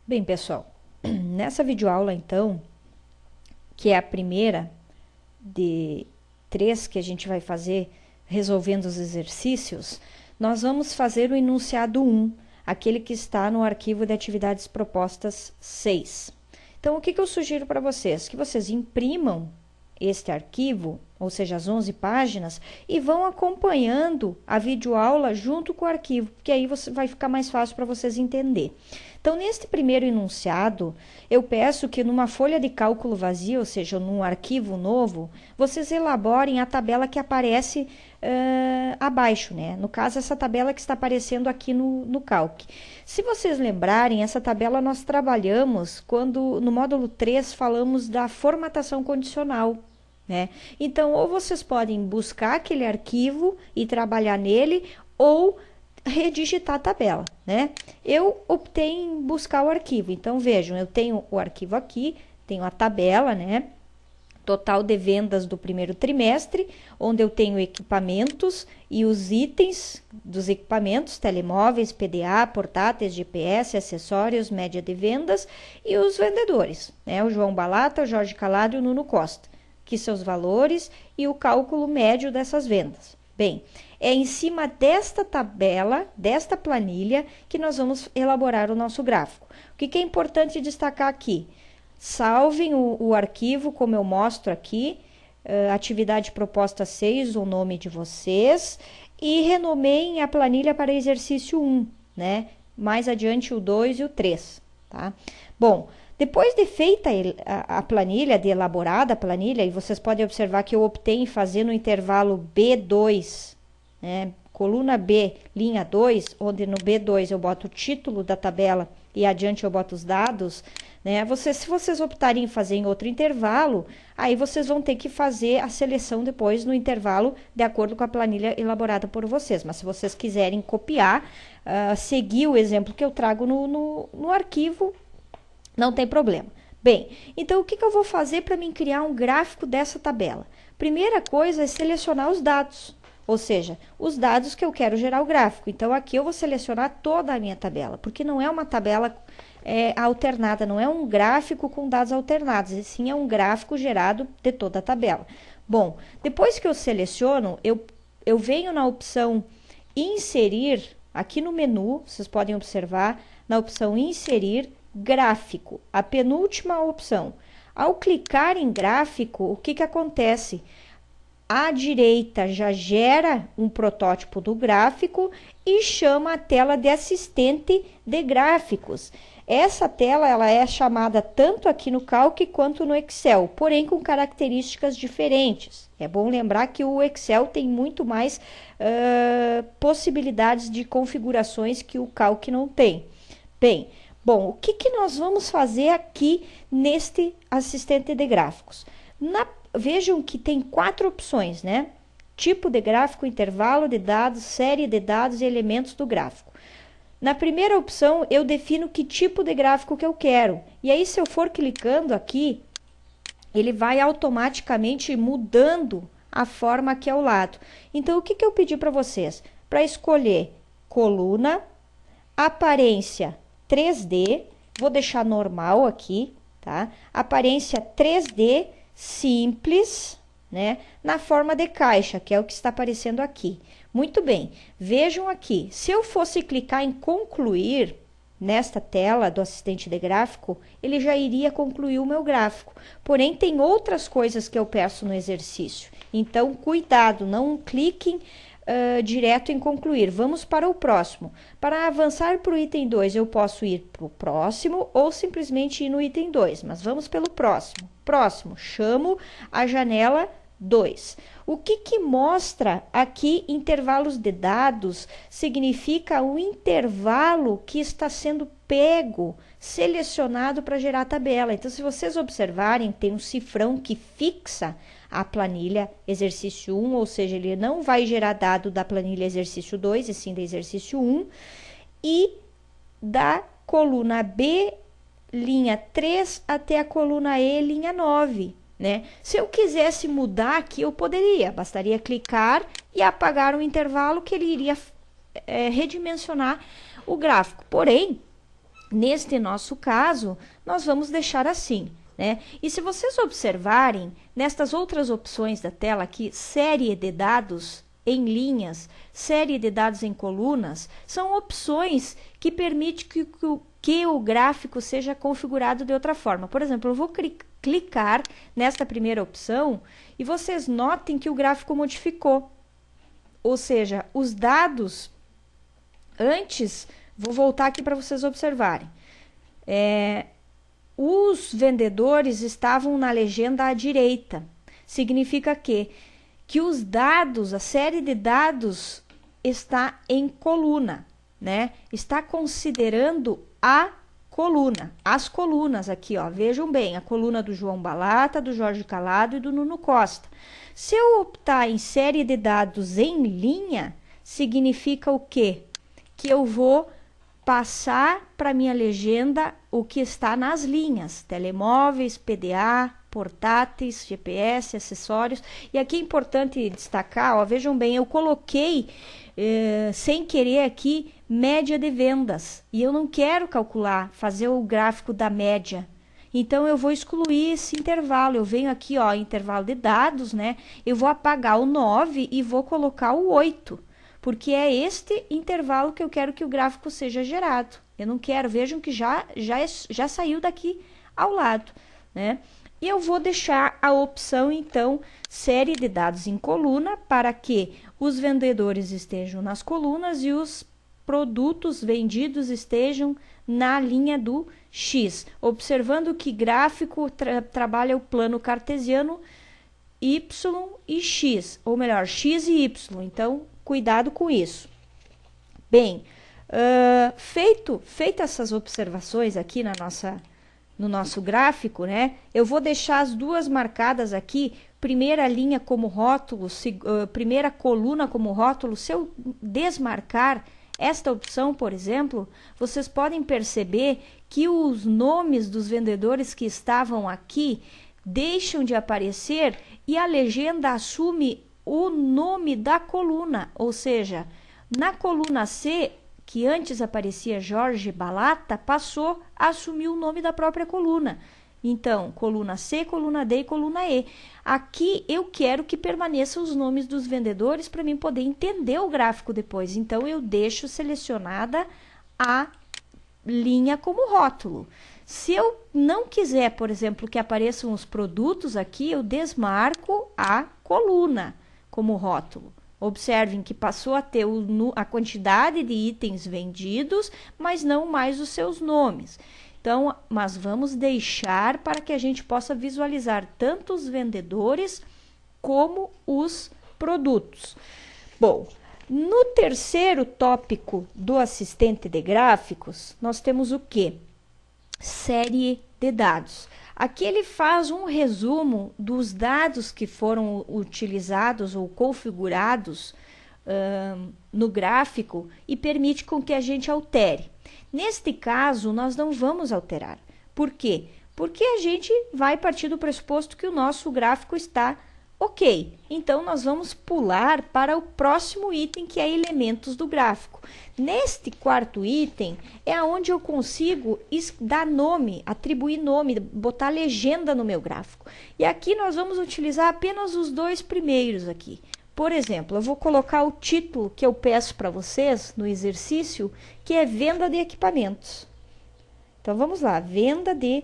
Bem, pessoal, nessa videoaula, então, que é a primeira de 3 que a gente vai fazer resolvendo os exercícios, nós vamos fazer o enunciado 1, aquele que está no arquivo de atividades propostas 6. Então, o que eu sugiro para vocês? Que vocês imprimam este arquivo, ou seja, as 11 páginas, e vão acompanhando a videoaula junto com o arquivo, porque aí vai ficar mais fácil para vocês entender. Então, neste primeiro enunciado, eu peço que numa folha de cálculo vazia, ou seja, num arquivo novo, vocês elaborem a tabela que aparece abaixo, né? No caso, essa tabela que está aparecendo aqui no Calc. Se vocês lembrarem, essa tabela nós trabalhamos quando, no módulo 3, falamos da formatação condicional, né? Então, ou vocês podem buscar aquele arquivo e trabalhar nele, ou redigitar a tabela, né? Eu optei em buscar o arquivo. Então, vejam, eu tenho o arquivo aqui, tenho a tabela, né? Total de vendas do primeiro trimestre, onde eu tenho equipamentos e os itens dos equipamentos, telemóveis, PDA, portáteis, GPS, acessórios, média de vendas e os vendedores, né? O João Balata, o Jorge Calado e o Nuno Costa, que são os valores e o cálculo médio dessas vendas. Bem, é em cima desta tabela, desta planilha, que nós vamos elaborar o nosso gráfico. O que é importante destacar aqui? Salvem o arquivo, como eu mostro aqui, atividade proposta 6, o nome de vocês, e renomeiem a planilha para exercício 1, né? Mais adiante o 2 e o 3, tá? Bom, depois de feita a planilha, de elaborada a planilha, e vocês podem observar que eu optei em fazer no intervalo B2, né? Coluna B, linha 2, onde no B2 eu boto o título da tabela e adiante eu boto os dados, né? Se vocês optarem em fazer em outro intervalo, aí vocês vão ter que fazer a seleção depois no intervalo de acordo com a planilha elaborada por vocês. Mas se vocês quiserem copiar, seguir o exemplo que eu trago no arquivo, não tem problema. Bem, então o que eu vou fazer para mim criar um gráfico dessa tabela? Primeira coisa é selecionar os dados, ou seja, os dados que eu quero gerar o gráfico. Então, aqui eu vou selecionar toda a minha tabela, porque não é uma tabela alternada, não é um gráfico com dados alternados, e sim é um gráfico gerado de toda a tabela. Bom, depois que eu seleciono, eu venho na opção inserir, aqui no menu, vocês podem observar, na opção inserir, gráfico, a penúltima opção. Ao clicar em gráfico, o que acontece? À direita já gera um protótipo do gráfico e chama a tela de assistente de gráficos. Essa tela ela é chamada tanto aqui no Calc quanto no Excel, porém com características diferentes. É bom lembrar que o Excel tem muito mais possibilidades de configurações que o Calc não tem. Bem, o que nós vamos fazer aqui neste assistente de gráficos? Vejam que tem 4 opções, né? Tipo de gráfico, intervalo de dados, série de dados e elementos do gráfico. Na primeira opção, eu defino que tipo de gráfico que eu quero. E aí, se eu for clicando aqui, ele vai automaticamente mudando a forma aqui ao lado. Então, o que eu pedi para vocês? Para escolher coluna, aparência 3D, vou deixar normal aqui, tá? Aparência 3D simples, né? Na forma de caixa, que é o que está aparecendo aqui. Muito bem, vejam aqui, se eu fosse clicar em concluir nesta tela do assistente de gráfico, ele já iria concluir o meu gráfico. Porém, tem outras coisas que eu peço no exercício. Então, cuidado, não cliquem direto em concluir. Vamos para o próximo. Para avançar para o item 2, eu posso ir para o próximo ou simplesmente ir no item 2, mas vamos pelo próximo. Próximo, chamo a janela 2. O que mostra aqui intervalos de dados significa o intervalo que está sendo pego, selecionado para gerar a tabela. Então, se vocês observarem, tem um cifrão que fixa a planilha exercício 1, ou seja, ele não vai gerar dado da planilha exercício 2, e sim da exercício 1, e da coluna B, linha 3, até a coluna E, linha 9, né? Se eu quisesse mudar aqui, eu poderia, bastaria clicar e apagar o intervalo que ele iria redimensionar o gráfico. Porém, Neste nosso caso, nós vamos deixar assim, né? E se vocês observarem, nestas outras opções da tela aqui, série de dados em linhas, série de dados em colunas, são opções que permitem que o gráfico seja configurado de outra forma. Por exemplo, eu vou clicar nesta primeira opção e vocês notem que o gráfico modificou. Ou seja, os dados antes, vou voltar aqui para vocês observarem. Os vendedores estavam na legenda à direita. Significa que os dados, a série de dados está em coluna, né? Está considerando a coluna, as colunas aqui, ó. Vejam bem, a coluna do João Balata, do Jorge Calado e do Nuno Costa. Se eu optar em série de dados em linha, significa o quê? Que eu vou passar para minha legenda o que está nas linhas, telemóveis, PDA, portáteis, GPS, acessórios. E aqui é importante destacar, ó, vejam bem, eu coloquei sem querer aqui média de vendas e eu não quero calcular, fazer o gráfico da média. Então eu vou excluir esse intervalo. Eu venho aqui, ó, intervalo de dados, né? Eu vou apagar o 9 e vou colocar o 8. Porque é este intervalo que eu quero que o gráfico seja gerado. Eu não quero, vejam que já saiu daqui ao lado, né? E eu vou deixar a opção, então, série de dados em coluna, para que os vendedores estejam nas colunas e os produtos vendidos estejam na linha do X. Observando que gráfico trabalha o plano cartesiano Y e X, ou melhor, X e Y. Então, cuidado com isso. Bem, feito essas observações aqui no nosso gráfico, né? Eu vou deixar as duas marcadas aqui, primeira linha como rótulo, primeira coluna como rótulo. Se eu desmarcar esta opção, por exemplo, vocês podem perceber que os nomes dos vendedores que estavam aqui deixam de aparecer e a legenda assume o nome da coluna, ou seja, na coluna C, que antes aparecia Jorge Balata, passou a assumir o nome da própria coluna. Então, coluna C, coluna D e coluna E. Aqui eu quero que permaneçam os nomes dos vendedores para mim poder entender o gráfico depois. Então, eu deixo selecionada a linha como rótulo. Se eu não quiser, por exemplo, que apareçam os produtos aqui, eu desmarco a coluna como rótulo. Observem que passou a ter a quantidade de itens vendidos, mas não mais os seus nomes. Então, mas vamos deixar para que a gente possa visualizar tanto os vendedores como os produtos. Bom, no terceiro tópico do assistente de gráficos, nós temos o quê? Série de dados. Aqui ele faz um resumo dos dados que foram utilizados ou configurados no gráfico e permite com que a gente altere. Neste caso, nós não vamos alterar. Por quê? Porque a gente vai partir do pressuposto que o nosso gráfico está ok. Então, nós vamos pular para o próximo item, que é elementos do gráfico. Neste quarto item, é onde eu consigo dar nome, atribuir nome, botar legenda no meu gráfico. E aqui nós vamos utilizar apenas os dois primeiros aqui. Por exemplo, eu vou colocar o título que eu peço para vocês no exercício, que é venda de equipamentos. Então, vamos lá, venda de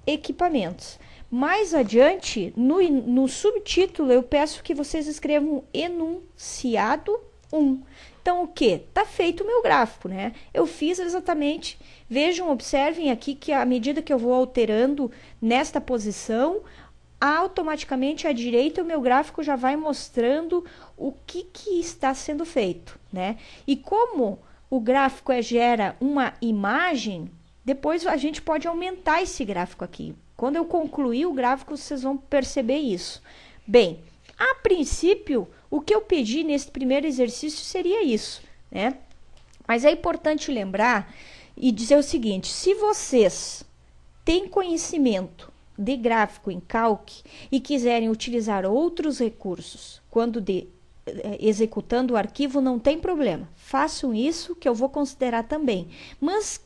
equipamentos. Mais adiante, no subtítulo, eu peço que vocês escrevam enunciado 1. Então, o que? Tá feito o meu gráfico, né? Eu fiz exatamente, vejam, observem aqui que à medida que eu vou alterando nesta posição, automaticamente à direita o meu gráfico já vai mostrando o que está sendo feito, né? E como o gráfico gera uma imagem, depois a gente pode aumentar esse gráfico aqui. Quando eu concluir o gráfico, vocês vão perceber isso. Bem, a princípio, o que eu pedi nesse primeiro exercício seria isso, né? Mas é importante lembrar e dizer o seguinte: se vocês têm conhecimento de gráfico em Calc e quiserem utilizar outros recursos quando executando o arquivo, não tem problema. Façam isso que eu vou considerar também. Mas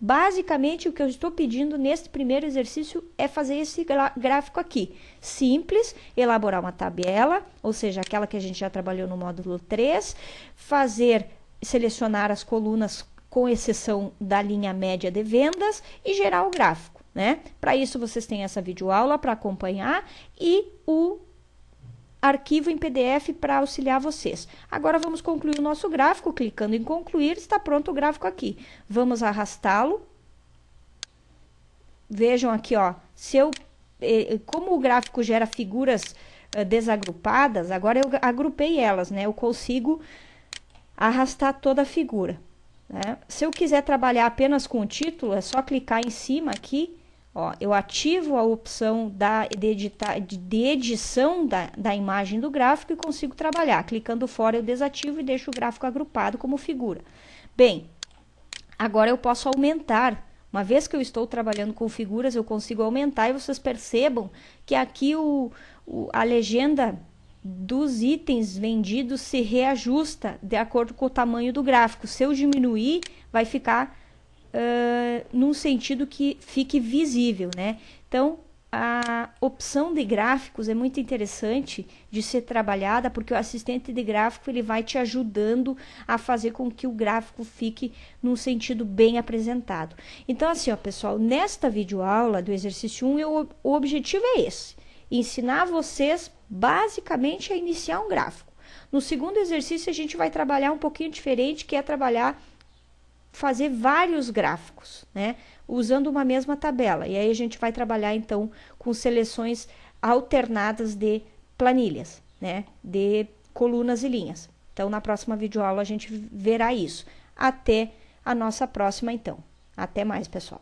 Basicamente, o que eu estou pedindo nesse primeiro exercício é fazer esse gráfico aqui. Simples, elaborar uma tabela, ou seja, aquela que a gente já trabalhou no módulo 3, selecionar as colunas com exceção da linha média de vendas e gerar o gráfico, né? Para isso, vocês têm essa videoaula para acompanhar e o arquivo em PDF para auxiliar vocês. Agora vamos concluir o nosso gráfico, clicando em concluir, está pronto o gráfico aqui. Vamos arrastá-lo. Vejam aqui, ó, como o gráfico gera figuras desagrupadas, agora eu agrupei elas, né? Eu consigo arrastar toda a figura, né? Se eu quiser trabalhar apenas com o título, é só clicar em cima aqui. Ó, eu ativo a opção de edição da imagem do gráfico e consigo trabalhar. Clicando fora, eu desativo e deixo o gráfico agrupado como figura. Bem, agora eu posso aumentar. Uma vez que eu estou trabalhando com figuras, eu consigo aumentar e vocês percebam que aqui a legenda dos itens vendidos se reajusta de acordo com o tamanho do gráfico. Se eu diminuir, vai ficar num sentido que fique visível, né? Então, a opção de gráficos é muito interessante de ser trabalhada, porque o assistente de gráfico ele vai te ajudando a fazer com que o gráfico fique num sentido bem apresentado. Então, assim, ó, pessoal, nesta videoaula do exercício 1, o objetivo é esse: ensinar vocês basicamente a iniciar um gráfico. No segundo exercício, a gente vai trabalhar um pouquinho diferente, que é fazer vários gráficos, né? Usando uma mesma tabela. E aí a gente vai trabalhar, então, com seleções alternadas de planilhas, né? De colunas e linhas. Então, na próxima videoaula a gente verá isso. Até a nossa próxima, então. Até mais, pessoal.